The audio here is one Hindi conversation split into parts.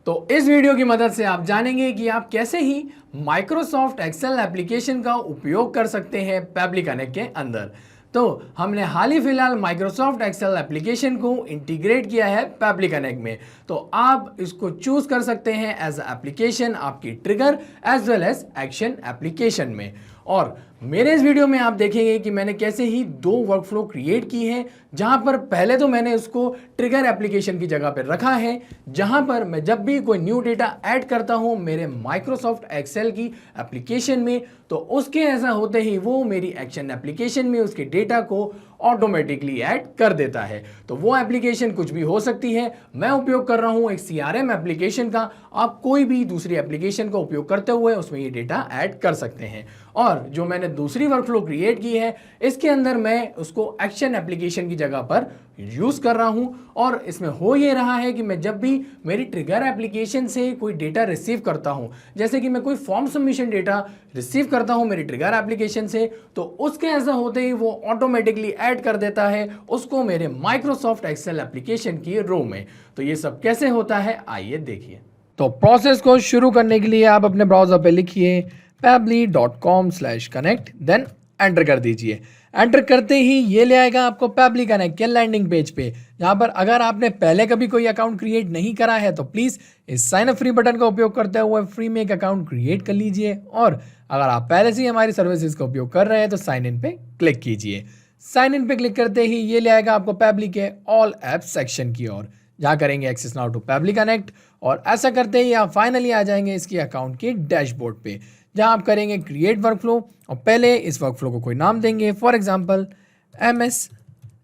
तो इस वीडियो की मदद से आप जानेंगे कि आप कैसे ही माइक्रोसॉफ्ट एक्सेल एप्लीकेशन का उपयोग कर सकते हैं पैबली कनेक्ट के अंदर। तो हमने हाल ही फिलहाल माइक्रोसॉफ्ट एक्सेल एप्लीकेशन को इंटीग्रेट किया है पैबली कनेक्ट में। तो आप इसको चूज कर सकते हैं एज एप्लीकेशन आपकी trigger as well as action application में। और मेरे इस वीडियो में आप देखेंगे कि मैंने कैसे ही दो वर्कफ्लो क्रिएट की है, जहां पर पहले तो मैंने उसको ट्रिगर एप्लीकेशन की जगह पर रखा है, जहां पर मैं जब भी कोई न्यू डेटा ऐड करता हूं मेरे माइक्रोसॉफ्ट एक्सेल की एप्लीकेशन में, तो उसके ऐसा होते ही वो मेरी एक्शन एप्लीकेशन में उसके डेटा को ऑटोमेटिकली ऐड कर देता है। तो वो एप्लीकेशन कुछ भी हो सकती है। मैं उपयोग कर रहा हूं एक CRM एप्लीकेशन का, आप कोई भी दूसरी एप्लीकेशन का उपयोग करते हुए उसमें ये डेटा ऐड कर सकते हैं। और जो मैंने दूसरी वर्कफ्लो क्रिएट की है, इसके अंदर मैं उसको एक्शन एप्लीकेशन की जगह पर यूज कर रहा हूं। और इसमें हो ये रहा है कि मैं जब भी मेरी ट्रिगर एप्लीकेशन से कोई डेटा रिसीव करता हूं, जैसे कि मैं कोई फॉर्म सबमिशन डेटा रिसीव करता हूं मेरी ट्रिगर एप्लीकेशन से, तो उसके ऐसा होते ही वो ऑटोमेटिकली ऐड कर देता है उसको मेरे माइक्रोसॉफ्ट एक्सेल एप्लीकेशन की रो में। तो ये सब कैसे होता है आइए देखिए। तो प्रोसेस को शुरू करने के लिए आप अपने ब्राउजर पे लिखिए pably.com/connect, देन एंटर कर दीजिए। एंटर करते ही ये ले आएगा आपको पैबली कनेक्ट के लैंडिंग पेज पे, जहां पर अगर आपने पहले कभी कोई अकाउंट क्रिएट नहीं करा है तो प्लीज इस साइन अप फ्री बटन का उपयोग करते हुए फ्री में एक अकाउंट क्रिएट कर लीजिए। और अगर आप पहले से ही हमारी सर्विसेज का उपयोग कर रहे हैं तो साइन इन पे क्लिक कीजिए। साइन इन पे क्लिक करते ही ये ले आएगा आपको पैबली के ऑल एप्स सेक्शन की ओर, जहां करेंगे access now to Pabbly connect. और ऐसा करते ही आप फाइनली आ जाएंगे इसके अकाउंट के डैशबोर्ड पे, जहां आप करेंगे क्रिएट वर्कफ्लो। और पहले इस वर्कफ्लो को कोई नाम देंगे, for example MS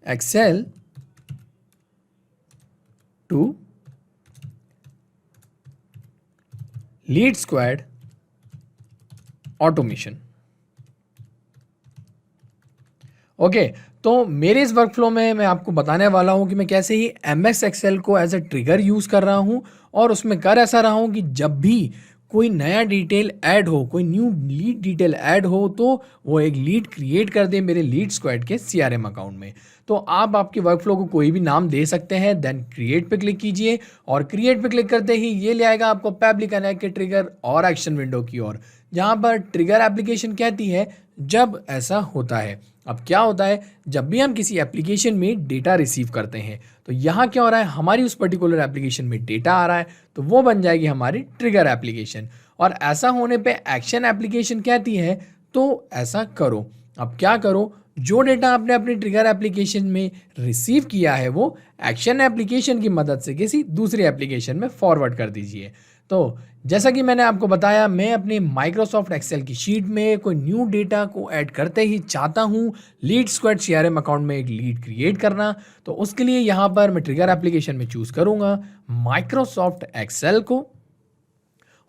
Excel to lead squad automation. Okay, तो मेरे इस वर्कफ्लो में मैं आपको बताने वाला हूं कि मैं कैसे ही MS एक्सेल को एज ए ट्रिगर यूज कर रहा हूं, और उसमें कर ऐसा रहा हूं कि जब भी कोई नया डिटेल ऐड हो, कोई न्यू लीड डिटेल ऐड हो, तो वो एक लीड क्रिएट कर दे मेरे लीड स्क्वाड के CRM अकाउंट में। तो आप आपके वर्कफ्लो को कोई भी नाम दे सकते हैं, देन क्रिएट पे क्लिक कीजिए। और क्रिएट पे क्लिक करते ही ये ले आएगा आपको पैबली कनेक्ट के ट्रिगर और एक्शन विंडो की ओर, जहां पर ट्रिगर एप्लीकेशन कहती है जब ऐसा होता है। अब क्या होता है, जब भी हम किसी एप्लीकेशन में डेटा रिसीव करते हैं तो यहाँ क्या हो रहा है, हमारी उस पर्टिकुलर एप्लीकेशन में डेटा आ रहा है, तो वो बन जाएगी हमारी ट्रिगर एप्लीकेशन। और ऐसा होने पे एक्शन एप्लीकेशन कहती है तो ऐसा करो। अब क्या करो, जो डेटा आपने अपनी ट्रिगर एप्लीकेशन में रिसीव किया है वो एक्शन एप्लीकेशन की मदद से किसी दूसरी एप्लीकेशन में फॉरवर्ड कर दीजिए। तो जैसा कि मैंने आपको बताया, मैं अपने माइक्रोसॉफ्ट एक्सेल की शीट में कोई न्यू डेटा को ऐड करते ही चाहता हूं लीड स्क्वाड CRM अकाउंट में एक लीड क्रिएट करना। तो उसके लिए यहां पर मैं ट्रिगर एप्लीकेशन में चूज करूंगा माइक्रोसॉफ्ट एक्सेल को,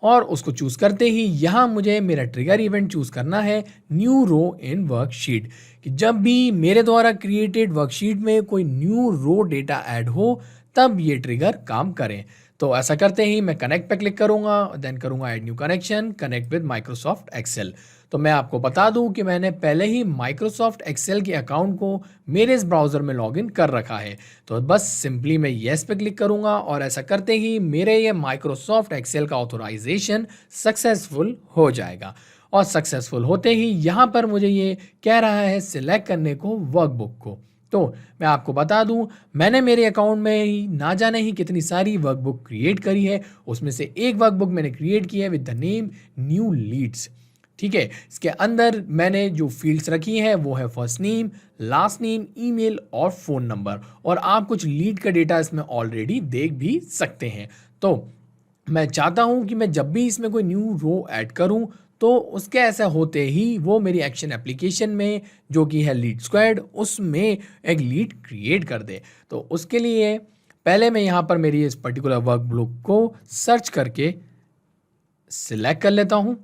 और उसको चूज करते ही यहां मुझे मेरा ट्रिगर इवेंट चूज करना है न्यू रो इन वर्कशीट, कि जब भी मेरे द्वारा क्रिएटेड वर्कशीट में कोई न्यू रो डेटा ऐड हो तब ये ट्रिगर काम करें। तो ऐसा करते ही मैं कनेक्ट पे क्लिक करूंगा, देन करूंगा add new connection, connect with Microsoft Excel. तो मैं आपको बता दूं कि मैंने पहले ही माइक्रोसॉफ्ट एक्सेल के अकाउंट को मेरे इस ब्राउजर में लॉगिन कर रखा है। तो बस सिंपली मैं येस पे क्लिक करूंगा, और ऐसा करते ही मेरे ये माइक्रोसॉफ्ट एक्सेल का ऑथोराइजेशन सक्सेसफुल हो जाएगा। और सक्सेसफुल होते ही यहाँ पर मुझे ये कह रहा है सिलेक्ट करने को वर्कबुक को। तो मैं आपको बता दूं, मैंने मेरे अकाउंट में ही ना जाने ही कितनी सारी वर्कबुक क्रिएट करी है। उसमें से एक वर्कबुक मैंने क्रिएट की है with the name new leads. ठीक है, इसके अंदर मैंने जो फील्ड्स रखी हैं वो है first name, last name, email और फ़ोन नंबर। और आप कुछ लीड का डेटा इसमें ऑलरेडी देख भी सकते हैं। तो मैं चाहता हूं कि मैं जब भी इसमें कोई न्यू रो ऐड करूं तो उसके ऐसा होते ही वो मेरी एक्शन एप्लीकेशन में जो कि है लीड स्क्वाड, उसमें एक लीड क्रिएट कर दे। तो उसके लिए पहले मैं यहाँ पर मेरी इस पर्टिकुलर वर्कफ्लो को सर्च करके सिलेक्ट कर लेता हूँ।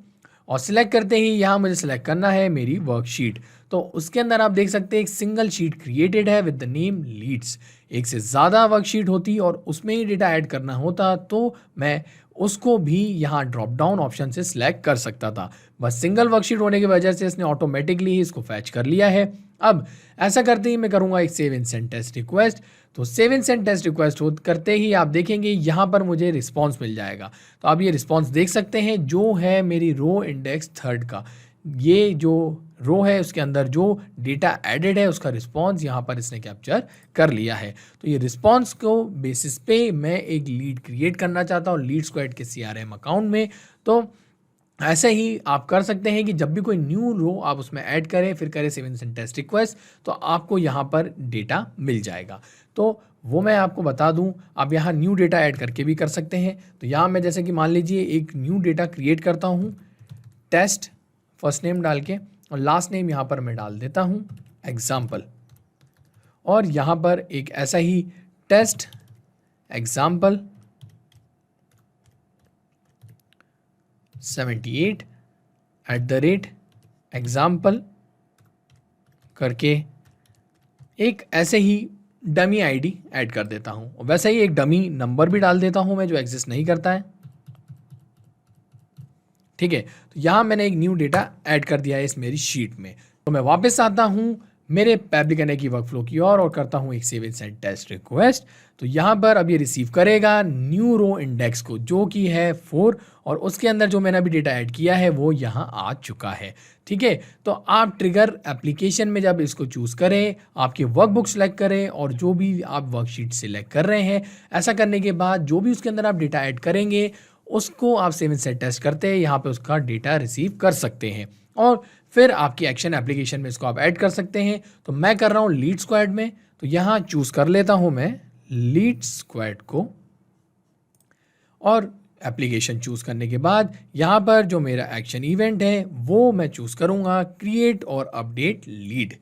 और सिलेक्ट करते ही यहाँ मुझे सिलेक्ट करना है मेरी वर्कशीट। तो उसके अंदर आप देख सकते हैं एक सिंगल शीट क्रिएटेड है विद द नेम लीड्स। एक से ज़्यादा वर्कशीट होती और उसमें ही डेटा ऐड करना होता तो मैं उसको भी यहाँ ड्रॉप डाउन ऑप्शन से सिलेक्ट कर सकता था। बस सिंगल वर्कशीट होने की वजह से इसने ऑटोमेटिकली ही इसको फैच कर लिया है। अब ऐसा करते ही मैं करूँगा एक save and send test request. तो save and send test request करते ही आप देखेंगे यहाँ पर मुझे रिस्पॉन्स मिल जाएगा। तो आप ये रिस्पॉन्स देख सकते हैं जो है मेरी रो इंडेक्स 3 का। ये जो रो है उसके अंदर जो डेटा एडेड है उसका रिस्पॉन्स यहाँ पर इसने कैप्चर कर लिया है। तो ये रिस्पॉन्स को बेसिस पे मैं एक लीड क्रिएट करना चाहता हूँ लीड स्क्वाड के CRM अकाउंट में। तो ऐसे ही आप कर सकते हैं कि जब भी कोई न्यू रो आप उसमें ऐड करें फिर करें save and send test request तो आपको यहाँ पर डेटा मिल जाएगा। तो वो मैं आपको बता दूं, आप यहाँ न्यू डेटा ऐड करके भी कर सकते हैं। तो यहाँ मैं जैसे कि मान लीजिए एक न्यू डेटा क्रिएट करता हूँ टेस्ट फर्स्ट नेम डाल के और लास्ट नेम यहाँ पर मैं डाल देता हूँ एग्जाम्पल और यहाँ पर एक ऐसा ही टेस्ट एग्जाम्पल 78@example करके एक ऐसे ही डमी आईडी ऐड कर देता हूँ और वैसे ही एक डमी नंबर भी डाल देता हूँ मैं जो एग्जिस्ट नहीं करता है। ठीक है, तो यहाँ मैंने एक न्यू डेटा ऐड कर दिया है इस मेरी शीट में। तो मैं वापस आता हूँ मेरे पैब्लिक एनए की वर्कफ्लो की और करता हूँ एक save and send test request. तो यहाँ पर अब ये रिसीव करेगा न्यू रो इंडेक्स को जो कि है 4 और उसके अंदर जो मैंने अभी डेटा ऐड किया है वो यहाँ आ चुका है। ठीक है, तो आप ट्रिगर एप्लीकेशन में जब इसको चूज़ करें आपकी वर्कबुक सेलेक्ट करें और जो भी आप वर्कशीट सिलेक्ट कर रहे हैं, ऐसा करने के बाद जो भी उसके अंदर आप डेटा ऐड करेंगे उसको आप सेव इन सेंड टेस्ट करते हैं यहाँ पे उसका डेटा रिसीव कर सकते हैं और फिर आपकी एक्शन एप्लीकेशन में इसको आप ऐड कर सकते हैं। तो मैं कर रहा हूँ लीड स्क्वाड में, तो यहाँ चूज़ कर लेता हूँ मैं लीड स्क्वाड को और एप्लीकेशन चूज़ करने के बाद यहाँ पर जो मेरा एक्शन इवेंट है वो मैं चूज़ करूँगा क्रिएट और अपडेट लीड।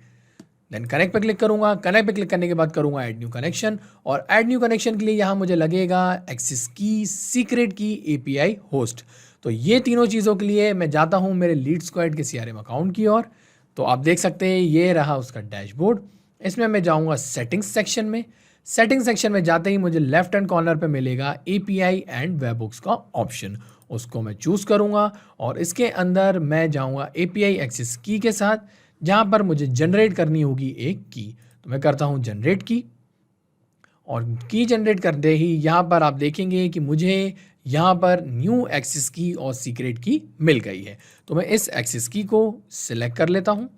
देन कनेक्ट पे क्लिक करूँगा। कनेक्ट पे क्लिक करने के बाद करूँगा ऐड न्यू कनेक्शन और ऐड न्यू कनेक्शन के लिए यहाँ मुझे लगेगा एक्सेस की, सीक्रेट की, API होस्ट। तो ये तीनों चीज़ों के लिए मैं जाता हूँ मेरे लीड स्क्वाड के CRM अकाउंट की ओर। तो आप देख सकते हैं ये रहा उसका डैशबोर्ड। इसमें मैं जाऊँगा सेटिंग्स सेक्शन में। सेटिंग सेक्शन में जाते ही मुझे लेफ्ट हैंड कॉर्नर पे मिलेगा API एंड वेबबुक्स का ऑप्शन, उसको मैं चूज़ करूँगा और इसके अंदर मैं जाऊँगा API एक्सेस की के साथ जहाँ पर मुझे जनरेट करनी होगी एक की। तो मैं करता हूँ जनरेट की और की जनरेट करते ही यहाँ पर आप देखेंगे कि मुझे यहाँ पर न्यू एक्सेस की और सीक्रेट की मिल गई है। तो मैं इस एक्सेस की को सिलेक्ट कर लेता हूँ,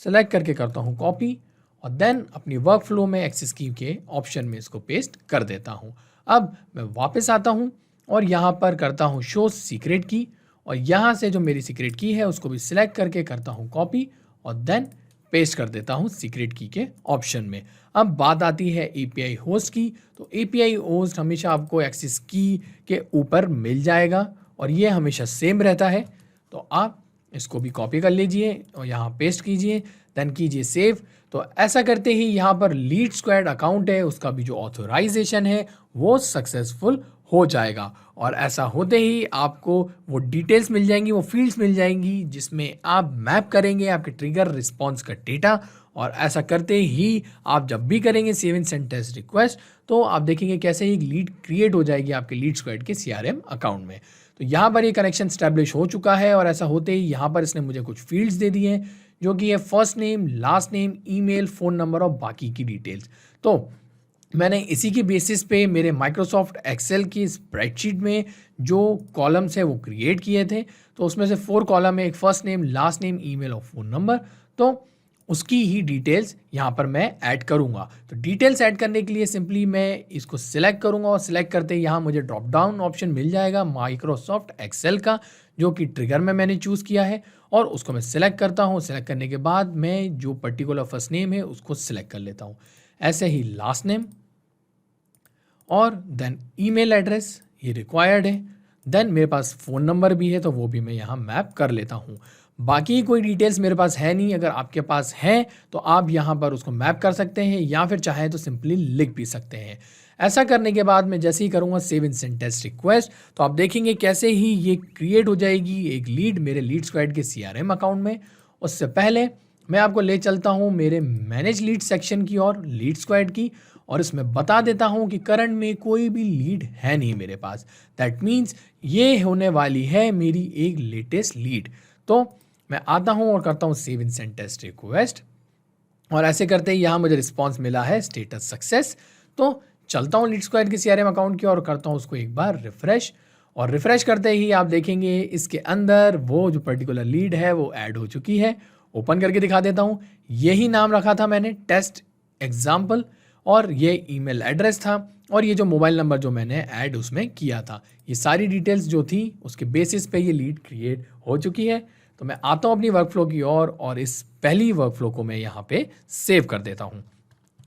सिलेक्ट करके करता हूँ कॉपी और देन अपनी वर्क फ्लो में एक्सेस की के ऑप्शन में इसको पेस्ट कर देता हूँ। अब मैं वापस आता हूँ और यहाँ पर करता हूँ शो सीक्रेट की और यहाँ से जो मेरी सीक्रेट की है उसको भी सिलेक्ट करके करता हूँ कॉपी और देन पेस्ट कर देता हूँ सीक्रेट की के ऑप्शन में। अब बात आती है API होस्ट की। तो API होस्ट हमेशा आपको एक्सेस की के ऊपर मिल जाएगा और ये हमेशा सेम रहता है। तो आप इसको भी कॉपी कर लीजिए और यहाँ पेस्ट कीजिए, देन कीजिए सेव। तो ऐसा करते ही यहाँ पर लीड स्क्वाड अकाउंट है उसका भी जो ऑथराइजेशन है वो सक्सेसफुल हो जाएगा और ऐसा होते ही आपको वो डिटेल्स मिल जाएंगी, वो फील्ड्स मिल जाएंगी जिसमें आप मैप करेंगे आपके ट्रिगर रिस्पॉन्स का डेटा। और ऐसा करते ही आप जब भी करेंगे save and send test request तो आप देखेंगे कैसे ही लीड क्रिएट हो जाएगी आपके लीड स्क्वाड के CRM अकाउंट में। तो यहाँ पर ये कनेक्शन स्टैब्लिश हो चुका है और ऐसा होते ही यहाँ पर इसने मुझे कुछ फील्ड्स दे दिए हैं जो कि है first name, last name, email, phone number और बाकी की डिटेल्स। तो मैंने इसी की बेसिस पे मेरे माइक्रोसॉफ्ट एक्सेल की स्प्रेडशीट में जो कॉलम्स है वो क्रिएट किए थे। तो उसमें से 4 कॉलम है, एक first name, last name, email और फ़ोन नंबर। तो उसकी ही डिटेल्स यहाँ पर मैं ऐड करूँगा। तो डिटेल्स ऐड करने के लिए सिंपली मैं इसको सिलेक्ट करूँगा और सिलेक्ट करते ही यहाँ मुझे ड्रॉप डाउन ऑप्शन मिल जाएगा माइक्रोसॉफ्ट एक्सेल का जो कि ट्रिगर में मैंने चूज़ किया है और उसको मैं सिलेक्ट करता हूँ। सिलेक्ट करने के बाद मैं जो पर्टिकुलर फर्स्ट नेम है उसको सिलेक्ट कर लेता हूँ, ऐसे ही लास्ट नेम और देन ईमेल एड्रेस ये रिक्वायर्ड है। देन मेरे पास फ़ोन नंबर भी है तो वो भी मैं यहाँ मैप कर लेता हूँ। बाकी कोई डिटेल्स मेरे पास है नहीं, अगर आपके पास है तो आप यहाँ पर उसको मैप कर सकते हैं या फिर चाहे तो सिंपली लिख भी सकते हैं। ऐसा करने के बाद मैं जैसे ही करूँगा save and send test request तो आप देखेंगे कैसे ही ये क्रिएट हो जाएगी एक लीड मेरे लीड स्क्वाड के CRM अकाउंट में। उससे पहले मैं आपको ले चलता हूँ मेरे मैनेज लीड सेक्शन की और लीड स्क्वाड की, और इसमें बता देता हूँ कि करंट में कोई भी लीड है नहीं मेरे पास। दैट मीन्स ये होने वाली है मेरी एक लेटेस्ट लीड। तो मैं आता हूँ और करता हूँ save and send test request, और ऐसे करते ही यहाँ मुझे रिस्पॉन्स मिला है स्टेटस सक्सेस। तो चलता हूँ लीड स्क्वाड के CRM अकाउंट की और करता हूँ उसको एक बार रिफ्रेश, और रिफ्रेश करते ही आप देखेंगे इसके अंदर वो जो पर्टिकुलर लीड है वो ऐड हो चुकी है। ओपन करके दिखा देता हूँ। यही नाम रखा था मैंने, टेस्ट एग्जाम्पल, और ये ईमेल एड्रेस था, और ये जो मोबाइल नंबर जो मैंने ऐड उसमें किया था, ये सारी डिटेल्स जो थी उसके बेसिस पे ये लीड क्रिएट हो चुकी है। तो मैं आता हूँ अपनी वर्कफ्लो की ओर, और इस पहली वर्कफ्लो को मैं यहाँ पे सेव कर देता हूँ।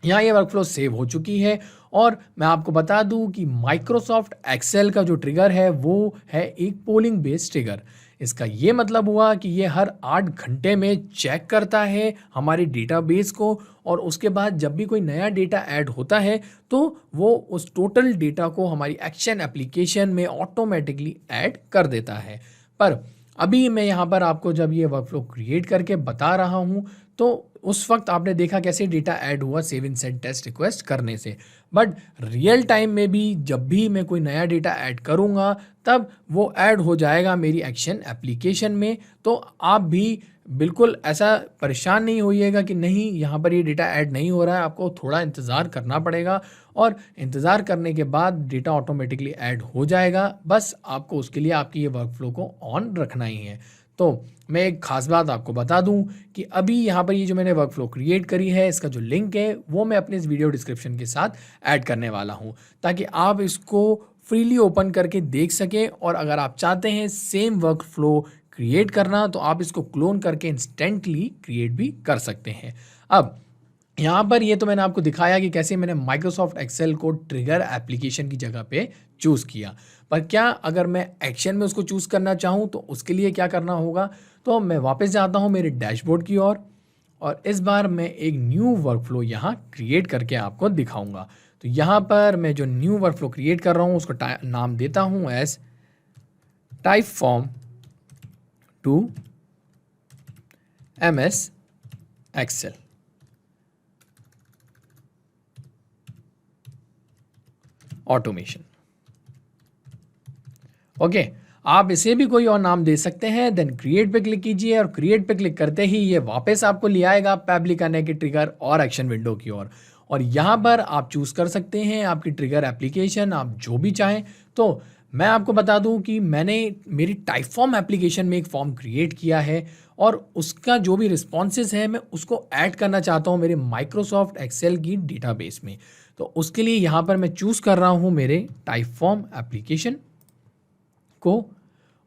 यहाँ ये वर्कफ्लो सेव हो चुकी है, और मैं आपको बता दूं कि माइक्रोसॉफ्ट एक्सेल का जो ट्रिगर है वो है एक पोलिंग बेस्ड ट्रिगर। इसका ये मतलब हुआ कि ये हर 8 घंटे में चेक करता है हमारे डेटाबेस को, और उसके बाद जब भी कोई नया डेटा ऐड होता है तो वो उस टोटल डेटा को हमारी एक्शन एप्लीकेशन में ऑटोमेटिकली ऐड कर देता है। पर अभी मैं यहाँ पर आपको जब ये वर्कफ्लो क्रिएट करके बता रहा हूँ, तो उस वक्त आपने देखा कैसे डेटा ऐड हुआ save and send test request करने से। बट रियल टाइम में भी जब भी मैं कोई नया डेटा ऐड करूँगा तब वो ऐड हो जाएगा मेरी एक्शन एप्लीकेशन में। तो आप भी बिल्कुल ऐसा परेशान नहीं होइएगा कि नहीं यहाँ पर ये डेटा ऐड नहीं हो रहा है, आपको थोड़ा इंतज़ार करना पड़ेगा, और इंतज़ार करने के बाद डेटा ऑटोमेटिकली ऐड हो जाएगा। बस आपको उसके लिए आपकी ये वर्कफ्लो को ऑन रखना ही है। तो मैं एक खास बात आपको बता दूं कि अभी यहाँ पर ये जो मैंने वर्कफ्लो क्रिएट करी है इसका जो लिंक है वो मैं अपने इस वीडियो डिस्क्रिप्शन के साथ ऐड करने वाला हूँ, ताकि आप इसको फ्रीली ओपन करके देख सकें, और अगर आप चाहते हैं सेम वर्कफ्लो क्रिएट करना तो आप इसको क्लोन करके इंस्टेंटली क्रिएट भी कर सकते हैं। अब यहाँ पर ये तो मैंने आपको दिखाया कि कैसे मैंने माइक्रोसॉफ्ट एक्सेल को ट्रिगर एप्लीकेशन की जगह पे चूज़ किया। पर क्या अगर मैं एक्शन में उसको चूज़ करना चाहूँ तो उसके लिए क्या करना होगा? तो मैं वापस जाता हूँ मेरे डैशबोर्ड की ओर, और इस बार मैं एक न्यू वर्कफ्लो यहाँ क्रिएट करके आपको दिखाऊंगा। तो यहाँ पर मैं जो न्यू वर्कफ्लो क्रिएट कर रहा हूँ उसको नाम देता हूँ as Typeform to MS Excel. Automation. Okay, आप इसे भी कोई और नाम दे सकते हैं। देन क्रिएट पे क्लिक कीजिए, और क्रिएट पे क्लिक करते ही ये वापस आपको ले आएगा पैब्लिक आने के ट्रिगर और एक्शन विंडो की ओर, और यहाँ पर आप चूज कर सकते हैं आपकी ट्रिगर एप्लीकेशन, आप जो भी चाहें। तो मैं आपको बता दूं कि मैंने मेरी टाइपफॉर्म एप्लीकेशन में एक फॉर्म क्रिएट किया है, और उसका जो भी रिस्पॉन्सेज है मैं उसको ऐड करना चाहता हूँ मेरे माइक्रोसॉफ्ट एक्सेल की डेटाबेस में। तो उसके लिए यहाँ पर मैं चूज़ कर रहा हूँ मेरे टाइपफॉर्म एप्लीकेशन को,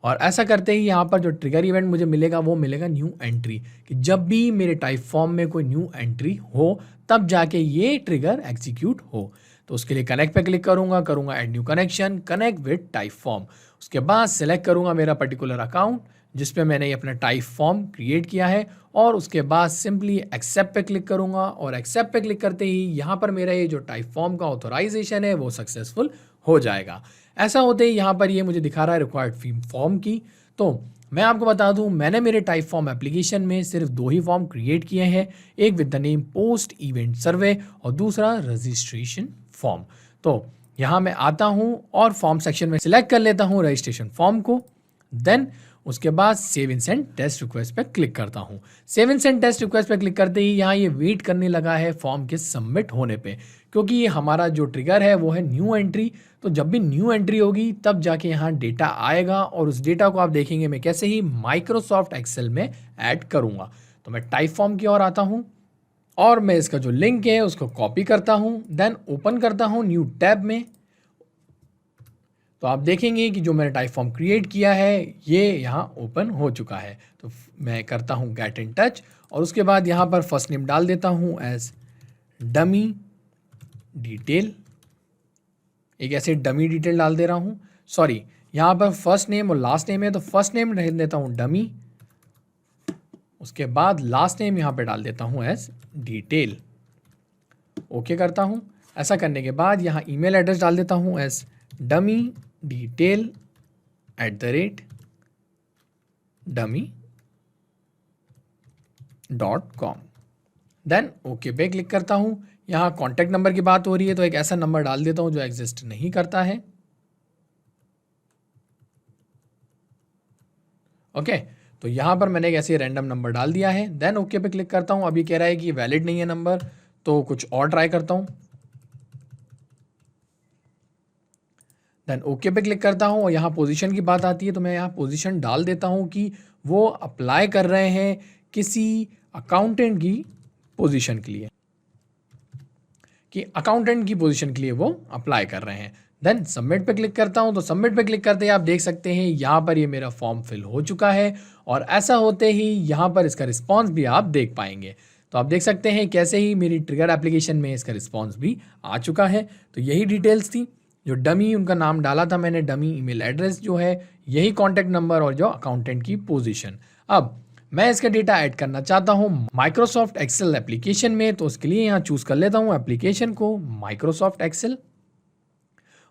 और ऐसा करते ही यहाँ पर जो ट्रिगर इवेंट मुझे मिलेगा वो मिलेगा न्यू एंट्री, कि जब भी मेरे टाइप फॉर्म में कोई न्यू एंट्री हो तब जाके ये ट्रिगर एग्जीक्यूट हो। तो उसके लिए कनेक्ट पे क्लिक करूँगा add new connection, connect with type form. उसके बाद सिलेक्ट करूँगा मेरा पर्टिकुलर अकाउंट जिस पे मैंने अपना टाइप फॉर्म क्रिएट किया है, और उसके बाद सिंपली एक्सेप्ट पे क्लिक करूँगा, और एक्सेप्ट पे क्लिक करते ही यहाँ पर मेरा ये जो टाइप फॉर्म का ऑथोराइजेशन है वो सक्सेसफुल हो जाएगा। ऐसा होते ही यहाँ पर ये मुझे दिखा रहा है रिक्वायर्ड फॉर्म की। तो मैं आपको बता दूं मैंने मेरे टाइप फॉर्म एप्लीकेशन में सिर्फ 2 ही फॉर्म क्रिएट किए हैं, एक with the name post event survey और दूसरा रजिस्ट्रेशन फॉर्म। तो यहाँ मैं आता हूँ और फॉर्म सेक्शन में सिलेक्ट कर लेता हूँ रजिस्ट्रेशन फॉर्म को। देन उसके बाद save and send test request पे क्लिक करता हूँ। Save and send test request पे क्लिक करते ही यहाँ ये वेट करने लगा है फॉर्म के सबमिट होने पे, क्योंकि ये हमारा जो ट्रिगर है वो है न्यू एंट्री। तो जब भी न्यू एंट्री होगी तब जाके यहाँ डेटा आएगा, और उस डेटा को आप देखेंगे मैं कैसे ही माइक्रोसॉफ्ट एक्सेल में ऐड करूँगा। तो मैं टाइप फॉर्म की ओर आता हूँ, और मैं इसका जो लिंक है उसको कॉपी करता हूँ, देन ओपन करता हूँ न्यू टैब में। तो आप देखेंगे कि जो मैंने टाइप फॉर्म क्रिएट किया है ये यहाँ ओपन हो चुका है। तो मैं करता हूँ गेट इन टच, और उसके बाद यहाँ पर फर्स्ट नेम डाल देता हूँ एज डमी डिटेल। एक ऐसे डमी डिटेल डाल दे रहा हूँ, सॉरी यहाँ पर फर्स्ट नेम और लास्ट नेम है तो फर्स्ट नेम रह देता हूँ डमी, उसके बाद लास्ट नेम यहाँ पे डाल देता हूँ एज डिटेल। ओके करता हूँ। ऐसा करने के बाद यहाँ ईमेल एड्रेस डाल देता हूँ as dummy@dummy .com। Then okay पे क्लिक करता हूँ। यहाँ कॉन्टैक्ट नंबर की बात हो रही है तो एक ऐसा नंबर डाल देता हूँ जो एग्जिस्ट नहीं करता है। ओके, तो यहाँ पर मैंने एक ऐसे रैंडम नंबर डाल दिया है। देन ओके पे क्लिक करता हूँ। अभी कह रहा है कि वैलिड नहीं है नंबर, तो कुछ और ट्राई करता हूँ। देन ओके पे क्लिक करता हूँ और यहाँ पोजीशन की बात आती है तो मैं यहाँ पोजीशन डाल देता हूँ कि वो अप्लाई कर रहे हैं किसी अकाउंटेंट की पोजीशन के लिए, कि अकाउंटेंट की पोजीशन के लिए वो अप्लाई कर रहे हैं। देन सबमिट पे क्लिक करता हूँ। तो सबमिट पे क्लिक करते ही आप देख सकते हैं यहाँ पर ये मेरा फॉर्म फिल हो चुका है और ऐसा होते ही यहाँ पर इसका रिस्पॉन्स भी आप देख पाएंगे। तो आप देख सकते हैं कैसे ही मेरी ट्रिगर एप्लीकेशन में इसका रिस्पॉन्स भी आ चुका है। तो यही डिटेल्स थी, जो डमी उनका नाम डाला था मैंने, डमी ईमेल एड्रेस जो है, यही कॉन्टैक्ट नंबर और जो अकाउंटेंट की पोजीशन। अब मैं इसका डेटा ऐड करना चाहता हूँ माइक्रोसॉफ्ट एक्सेल एप्लीकेशन में, तो उसके लिए यहाँ चूज कर लेता हूँ एप्लीकेशन को, माइक्रोसॉफ्ट एक्सेल,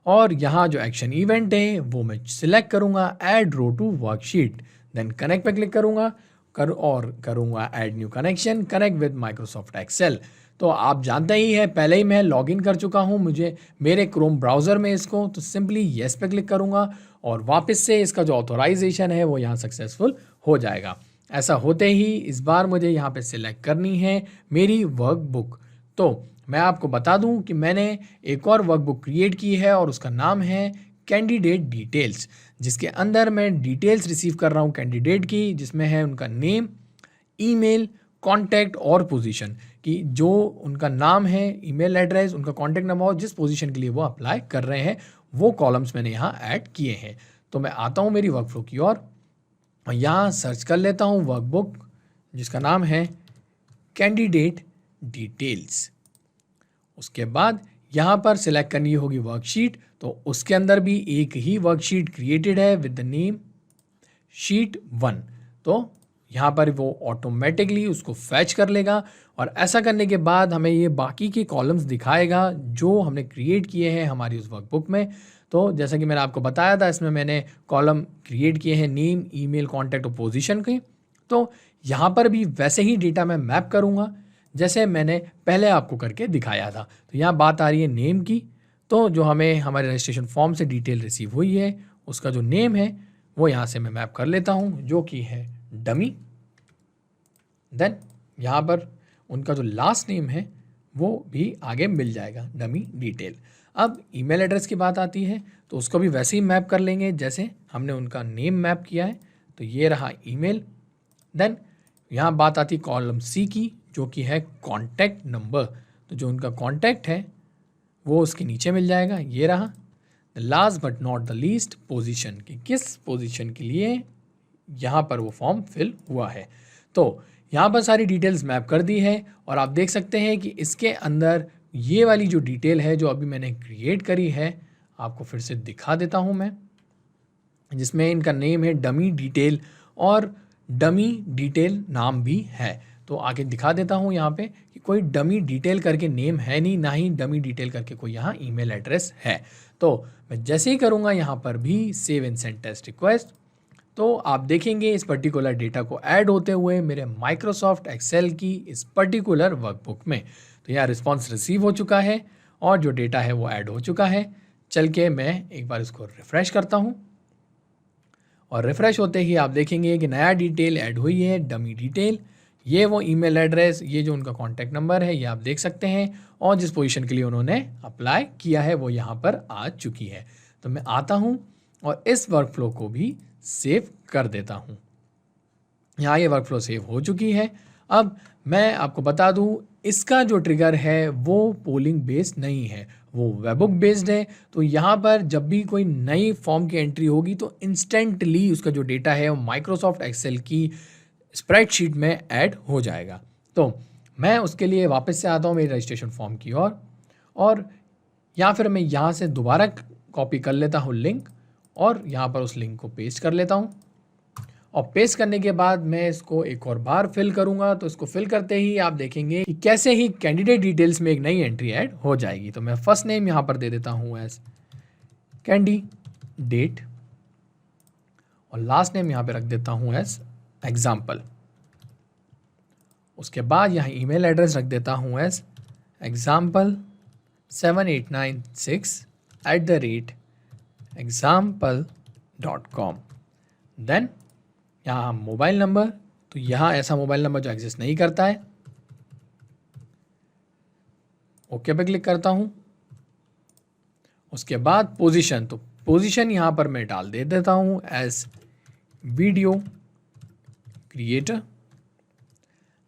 और यहाँ जो एक्शन इवेंट है वो मैं सिलेक्ट करूँगा add row to worksheet. Then connect पे क्लिक करूँगा करूँगा add new connection, connect with Microsoft Excel. तो आप जानते ही है पहले ही मैं लॉगिन कर चुका हूँ मुझे मेरे क्रोम ब्राउज़र में इसको, तो सिंपली येस पे क्लिक करूँगा और वापस से इसका जो ऑथोराइजेशन है वो यहाँ सक्सेसफुल हो जाएगा। ऐसा होते ही इस बार मुझे यहाँ पे सिलेक्ट करनी है मेरी वर्कबुक। तो मैं आपको बता दूं कि मैंने एक और वर्कबुक क्रिएट की है और उसका नाम है कैंडिडेट डिटेल्स, जिसके अंदर मैं डिटेल्स रिसीव कर रहा हूं कैंडिडेट की, जिसमें है उनका नेम, ईमेल, कॉन्टैक्ट और पोजीशन, कि जो उनका नाम है, ईमेल एड्रेस, उनका कॉन्टैक्ट नंबर और जिस पोजीशन के लिए वो अप्लाई कर रहे हैं वो कॉलम्स मैंने यहाँ ऐड किए हैं। तो मैं आता हूँ मेरी वर्कफ्लो की और यहाँ सर्च कर लेता हूँ वर्कबुक जिसका नाम है कैंडिडेट डिटेल्स। उसके बाद यहाँ पर सिलेक्ट करनी होगी वर्कशीट, तो उसके अंदर भी एक ही वर्कशीट क्रिएटेड है विद द नेम शीट 1। तो यहाँ पर वो ऑटोमेटिकली उसको फैच कर लेगा और ऐसा करने के बाद हमें ये बाकी के कॉलम्स दिखाएगा जो हमने क्रिएट किए हैं हमारी उस वर्कबुक में। तो जैसा कि मैंने आपको बताया था, इसमें मैंने कॉलम क्रिएट किए हैं नेम, ईमेल, कॉन्टैक्ट और पोजीशन के। तो यहाँ पर भी वैसे ही डेटा मैं मैप करूँगा जैसे मैंने पहले आपको करके दिखाया था। तो यहाँ बात आ रही है नेम की, तो जो हमें हमारे रजिस्ट्रेशन फॉर्म से डिटेल रिसीव हुई है उसका जो नेम है वो यहाँ से मैं मैप कर लेता हूँ जो कि है डमी। देन यहाँ पर उनका जो लास्ट नेम है वो भी आगे मिल जाएगा, डमी डिटेल। अब ईमेल एड्रेस की बात आती है तो उसको भी वैसे ही मैप कर लेंगे जैसे हमने उनका नेम मैप किया है। तो ये रहा ईमेल। देन यहाँ बात आती है कॉलम सी की जो कि है कॉन्टैक्ट नंबर, तो जो उनका कॉन्टैक्ट है वो उसके नीचे मिल जाएगा, ये रहा। The last but not the least position, कि किस पोजीशन के लिए यहाँ पर वो फॉर्म फिल हुआ है। तो यहाँ पर सारी डिटेल्स मैप कर दी है और आप देख सकते हैं कि इसके अंदर ये वाली जो डिटेल है जो अभी मैंने क्रिएट करी है, आपको फिर से दिखा देता हूँ मैं, जिसमें इनका नेम है डमी डिटेल और डमी डिटेल नाम भी है। तो आगे दिखा देता हूँ यहाँ पे कि कोई डमी डिटेल करके नेम है नहीं, ना ही डमी डिटेल करके कोई यहाँ ईमेल एड्रेस है। तो मैं जैसे ही करूँगा यहाँ पर भी save and send test request, तो आप देखेंगे इस पर्टिकुलर डेटा को ऐड होते हुए मेरे माइक्रोसॉफ्ट एक्सेल की इस पर्टिकुलर वर्कबुक में। तो यहाँ रिस्पॉन्स रिसीव हो चुका है और जो डेटा है वो ऐड हो चुका है। चल के मैं एक बार इसको रिफ़्रेश करता हूँ और रिफ़्रेश होते ही आप देखेंगे कि नया डिटेल ऐड हुई है, डमी डिटेल, ये वो ईमेल एड्रेस, ये जो उनका कॉन्टैक्ट नंबर है ये आप देख सकते हैं और जिस पोजीशन के लिए उन्होंने अप्लाई किया है वो यहाँ पर आ चुकी है। तो मैं आता हूँ और इस वर्कफ्लो को भी सेव कर देता हूँ। यहाँ ये वर्कफ्लो सेव हो चुकी है। अब मैं आपको बता दूँ इसका जो ट्रिगर है वो पोलिंग बेस्ड नहीं है, वो वेबबुक बेस्ड है। तो यहाँ पर जब भी कोई नई फॉर्म की एंट्री होगी तो इंस्टेंटली उसका जो डेटा है वो माइक्रोसॉफ्ट एक्सेल की स्प्रेडशीट में ऐड हो जाएगा। तो मैं उसके लिए वापस से आता हूँ मेरी रजिस्ट्रेशन फॉर्म की ओर और या फिर मैं यहाँ से दोबारा कॉपी कर लेता हूँ लिंक और यहाँ पर उस लिंक को पेस्ट कर लेता हूँ और पेस्ट करने के बाद मैं इसको एक और बार फिल करूँगा। तो इसको फिल करते ही आप देखेंगे कि कैसे ही कैंडिडेट डिटेल्स में एक नई एंट्री ऐड हो जाएगी। तो मैं फर्स्ट नेम यहाँ पर दे देता हूँ एज कैंडिडेट और लास्ट नेम यहाँ पे रख देता हूँ एज एग्जाम्पल। उसके बाद यहाँ ईमेल एड्रेस रख देता हूँ एज example7896@example.com। देन यहाँ मोबाइल नंबर, तो यहाँ ऐसा मोबाइल नंबर जो एग्जिस्ट नहीं करता है। ओके पे क्लिक करता हूँ। उसके बाद पोजीशन, तो पोजीशन यहाँ पर मैं डाल दे देता हूँ as video creator.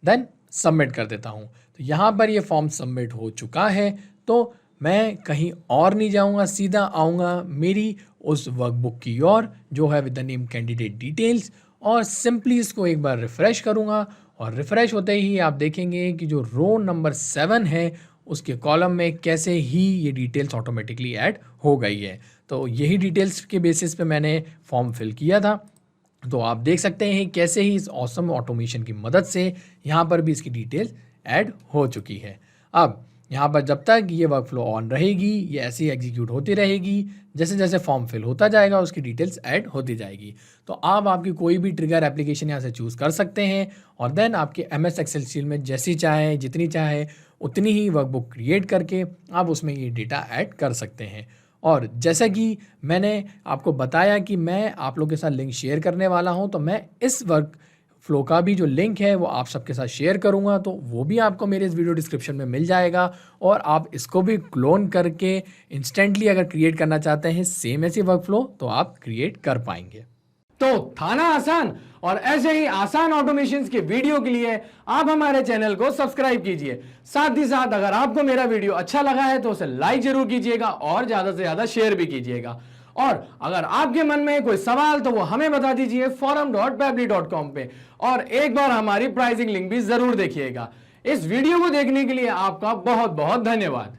Then submit कर देता हूँ। तो यहाँ पर ये फॉर्म सबमिट हो चुका है। तो मैं कहीं और नहीं जाऊँगा, सीधा आऊँगा मेरी उस वर्कबुक की ओर जो है with the name candidate details, और सिंपली इसको एक बार रिफ़्रेश करूँगा। और रिफ़्रेश होते ही आप देखेंगे कि जो रो नंबर 7 है उसके कॉलम में कैसे ही ये डिटेल्स ऑटोमेटिकली ऐड हो गई है। तो यही डिटेल्स के बेसिस पे मैंने फॉर्म फिल किया था। तो आप देख सकते हैं कैसे ही इस ऑसम ऑटोमेशन की मदद से यहाँ पर भी इसकी डिटेल्स ऐड हो चुकी है। अब यहाँ पर जब तक ये वर्कफ्लो ऑन रहेगी, ये ऐसे ही एग्जीक्यूट होती रहेगी। जैसे जैसे फॉर्म फिल होता जाएगा उसकी डिटेल्स ऐड होती जाएगी। तो आप आपकी कोई भी ट्रिगर एप्लीकेशन यहाँ से चूज़ कर सकते हैं और देन आपके MS एक्सेल शीट में जैसी चाहे, जितनी चाहे उतनी ही वर्कबुक क्रिएट करके आप उसमें ये डेटा ऐड कर सकते हैं। और जैसा कि मैंने आपको बताया कि मैं आप लोगों के साथ लिंक शेयर करने वाला हूं, तो मैं इस वर्क फ्लो का भी जो लिंक है वो आप सबके साथ शेयर करूंगा। तो वो भी आपको मेरे इस वीडियो डिस्क्रिप्शन में मिल जाएगा और आप इसको भी क्लोन करके इंस्टेंटली अगर क्रिएट करना चाहते हैं सेम ऐसी वर्क फ्लो, तो आप क्रिएट कर पाएंगे। तो था ना आसान। और ऐसे ही आसान ऑटोमेशंस के वीडियो के लिए आप हमारे चैनल को सब्सक्राइब कीजिए। साथ ही साथ अगर आपको मेरा वीडियो अच्छा लगा है तो उसे लाइक जरूर कीजिएगा और ज्यादा से ज्यादा शेयर भी कीजिएगा। और अगर आपके मन में कोई सवाल तो वो हमें बता दीजिए forum.pabbly.com पे, और एक बार हमारी प्राइसिंग लिंक भी जरूर देखिएगा। इस वीडियो को देखने के लिए आपका बहुत बहुत धन्यवाद।